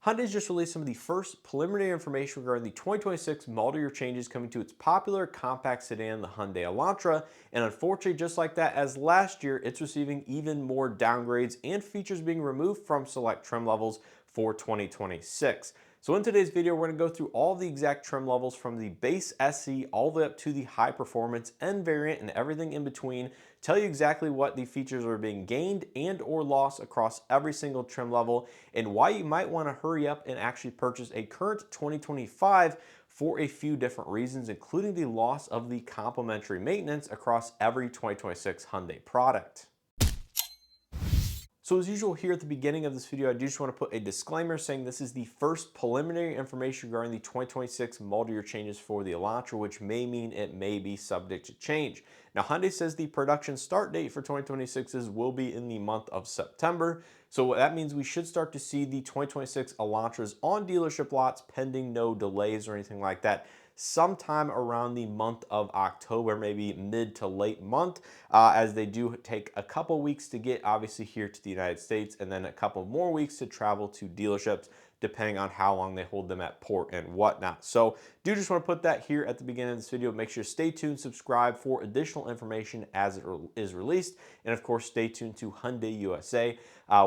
Hyundai's just released some of the first preliminary information regarding the 2026 model year changes coming to its popular compact sedan, the Hyundai Elantra, and unfortunately, just like that as last year, it's receiving even more downgrades and features being removed from select trim levels for 2026. So in today's video, we're going to go through all the exact trim levels from the base SE all the way up to the high performance N variant and everything in between, tell you exactly what the features are being gained and or lost across every single trim level, and why you might want to hurry up and actually purchase a current 2025 for a few different reasons, including the loss of the complimentary maintenance across every 2026 Hyundai product. So as usual here at the beginning of this video, I do just want to put a disclaimer saying this is the first preliminary information regarding the 2026 model year changes for the Elantra, which may mean it may be subject to change. Now Hyundai says the production start date for 2026 will be in the month of September. So that means we should start to see the 2026 Elantras on dealership lots pending no delays or anything like that sometime around the month of October, maybe mid to late month, as they do take a couple weeks to get obviously here to the United States and then a couple more weeks to travel to dealerships depending on how long they hold them at port and whatnot. So do just want to put that here at the beginning of this video. Make sure to stay tuned, subscribe for additional information as it is released, and of course stay tuned to Hyundai USA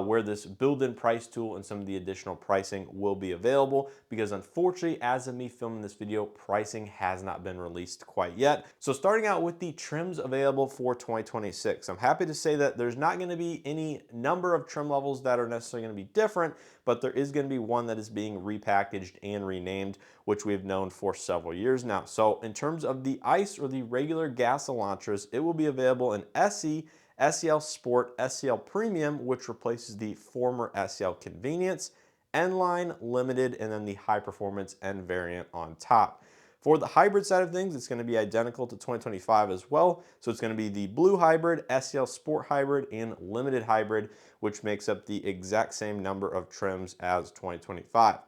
where this build-in price tool and some of the additional pricing will be available, because unfortunately as of me filming this video, pricing has not been released quite yet. So starting out with the trims available for 2026, I'm happy to say that there's not going to be any number of trim levels that are necessarily going to be different, but there is going to be one that is being repackaged and renamed, which we've known for several years now. So in terms of the ICE or the regular gas Elantras, it will be available in SE, SEL Sport, SEL Premium, which replaces the former SEL Convenience, N-Line, Limited, and then the high performance N variant on top. For the hybrid side of things, it's going to be identical to 2025 as well. So it's going to be the Blue Hybrid, SEL Sport Hybrid, and Limited Hybrid, which makes up the exact same number of trims as 2025.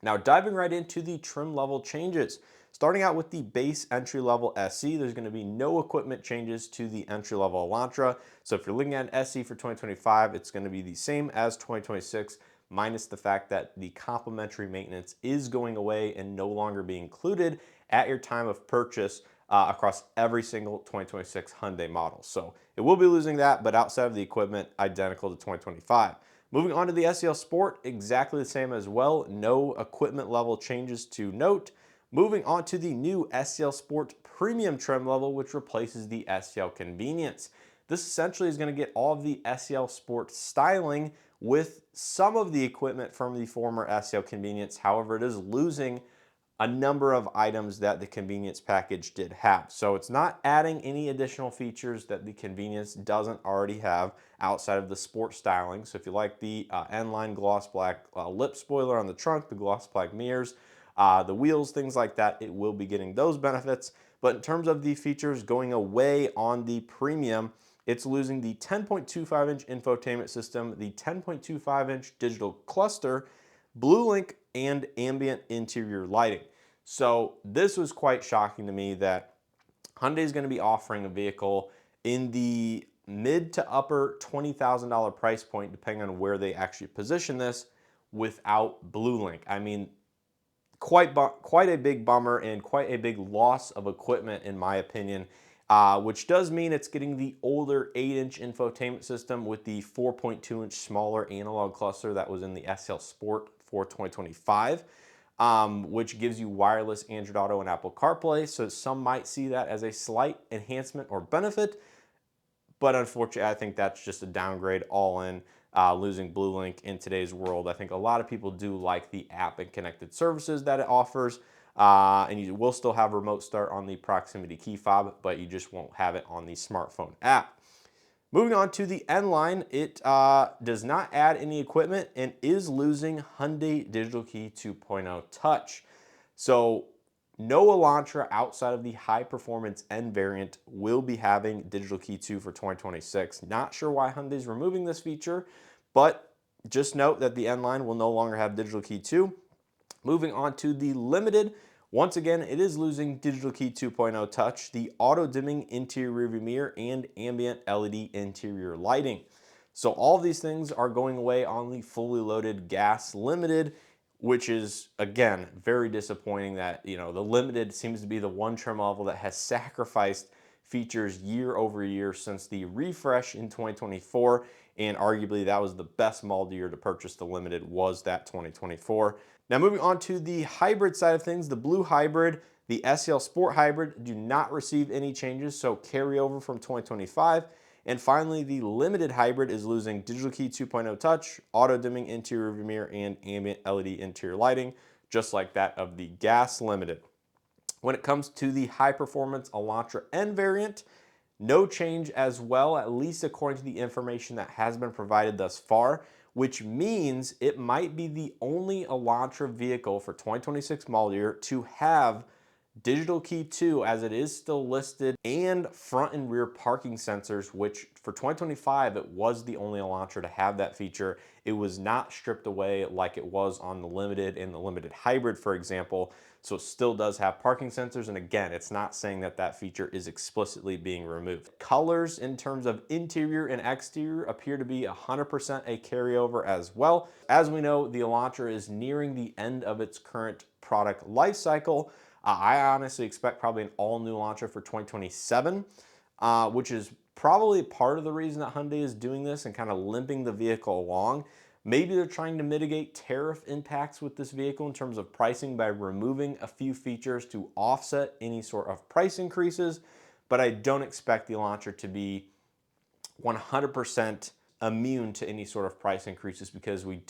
Now diving right into the trim level changes. Starting out with the base entry level SE, there's going to be no equipment changes to the entry level Elantra. So if you're looking at an SE for 2025, it's going to be the same as 2026, minus the fact that the complimentary maintenance is going away and no longer being included at your time of purchase across every single 2026 Hyundai model. So it will be losing that, but outside of the equipment, identical to 2025. Moving on to the SEL Sport, exactly the same as well. No equipment level changes to note. Moving on to the new SEL Sport Premium trim level, which replaces the SEL Convenience. This essentially is going to get all of the SEL Sport styling with some of the equipment from the former SEL Convenience. However, it is losing a number of items that the Convenience package did have. So it's not adding any additional features that the Convenience doesn't already have outside of the sport styling. So if you like the N-Line gloss black lip spoiler on the trunk, the gloss black mirrors, the wheels, things like that, it will be getting those benefits. But in terms of the features going away on the Premium, it's losing the 10.25-inch infotainment system, the 10.25-inch digital cluster, Bluelink, and ambient interior lighting. So this was quite shocking to me that Hyundai is going to be offering a vehicle in the mid to upper $20,000 price point, depending on where they actually position this, without Bluelink. I mean, quite a big bummer and quite a big loss of equipment in my opinion, which does mean it's getting the older 8-inch infotainment system with the 4.2-inch smaller analog cluster that was in the SEL Sport for 2025, which gives you wireless Android Auto and Apple CarPlay. So some might see that as a slight enhancement or benefit, but unfortunately, I think that's just a downgrade all in. Losing Bluelink in today's world. I think a lot of people do like the app and connected services that it offers, and you will still have remote start on the proximity key fob, but you just won't have it on the smartphone app. Moving on to the N-Line, it does not add any equipment and is losing Hyundai Digital Key 2.0 Touch. So no Elantra outside of the high performance N variant will be having Digital Key 2 for 2026. Not sure why Hyundai's removing this feature, but just note that the N-Line will no longer have Digital Key 2. Moving on to the Limited, once again, it is losing Digital Key 2.0 Touch, the auto dimming interior rearview mirror, and ambient LED interior lighting. So all of these things are going away on the fully loaded gas Limited, which is, again, very disappointing that, the Limited seems to be the one trim level that has sacrificed features year over year since the refresh in 2024, and arguably that was the best model year to purchase the Limited, was that 2024. Now moving on to the hybrid side of things, the Blue Hybrid, the SEL Sport Hybrid do not receive any changes, so carryover from 2025. And finally, the Limited Hybrid is losing Digital Key 2.0 Touch, auto-dimming interior rearview mirror, and ambient LED interior lighting, just like that of the Gas Limited. When it comes to the high-performance Elantra N variant, no change as well, at least according to the information that has been provided thus far, which means it might be the only Elantra vehicle for 2026 model year to have Digital Key 2, as it is still listed, and front and rear parking sensors, which for 2025, it was the only Elantra to have that feature. It was not stripped away like it was on the Limited and the Limited Hybrid, for example. So it still does have parking sensors. And again, it's not saying that that feature is explicitly being removed. Colors in terms of interior and exterior appear to be 100% a carryover as well. As we know, the Elantra is nearing the end of its current product life cycle. I honestly expect probably an all-new Elantra for 2027, which is probably part of the reason that Hyundai is doing this and kind of limping the vehicle along. Maybe they're trying to mitigate tariff impacts with this vehicle in terms of pricing by removing a few features to offset any sort of price increases, but I don't expect the Elantra to be 100% immune to any sort of price increases, because we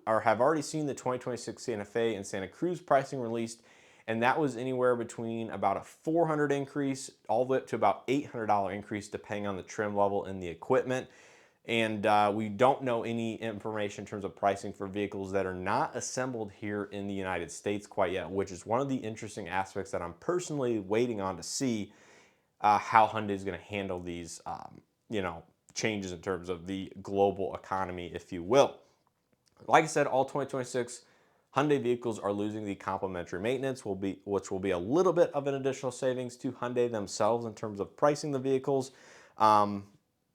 have already seen the 2026 Santa Fe and Santa Cruz pricing released, and that was anywhere between about a $400 increase all the way up to about $800 increase depending on the trim level and the equipment. And we don't know any information in terms of pricing for vehicles that are not assembled here in the United States quite yet, which is one of the interesting aspects that I'm personally waiting on to see how Hyundai is going to handle these changes in terms of the global economy, if you will. Like I said, all 2026 Hyundai vehicles are losing the complimentary maintenance, which will be a little bit of an additional savings to Hyundai themselves in terms of pricing the vehicles.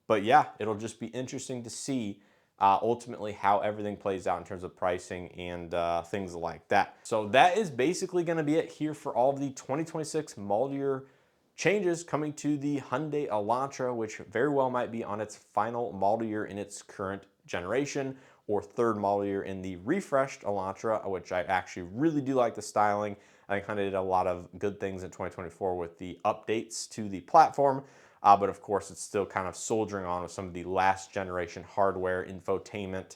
But yeah, it'll just be interesting to see ultimately how everything plays out in terms of pricing and things like that. So that is basically going to be it here for all of the 2026 model year changes coming to the Hyundai Elantra, which very well might be on its final model year in its current generation, or third model year in the refreshed Elantra, which I actually really do like the styling. I think Hyundai did a lot of good things in 2024 with the updates to the platform, but of course it's still kind of soldiering on with some of the last generation hardware, infotainment,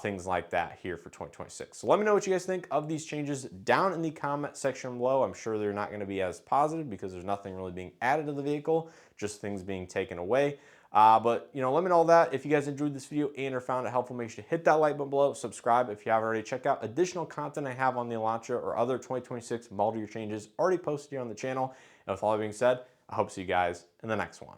things like that here for 2026. So let me know what you guys think of these changes down in the comment section below. I'm sure they're not going to be as positive because there's nothing really being added to the vehicle, just things being taken away. But let me know that. If you guys enjoyed this video and or found it helpful, make sure to hit that like button below, subscribe if you haven't already. Check out additional content I have on the Elantra or other 2026 model year changes already posted here on the channel. And with all that being said, I hope to see you guys in the next one.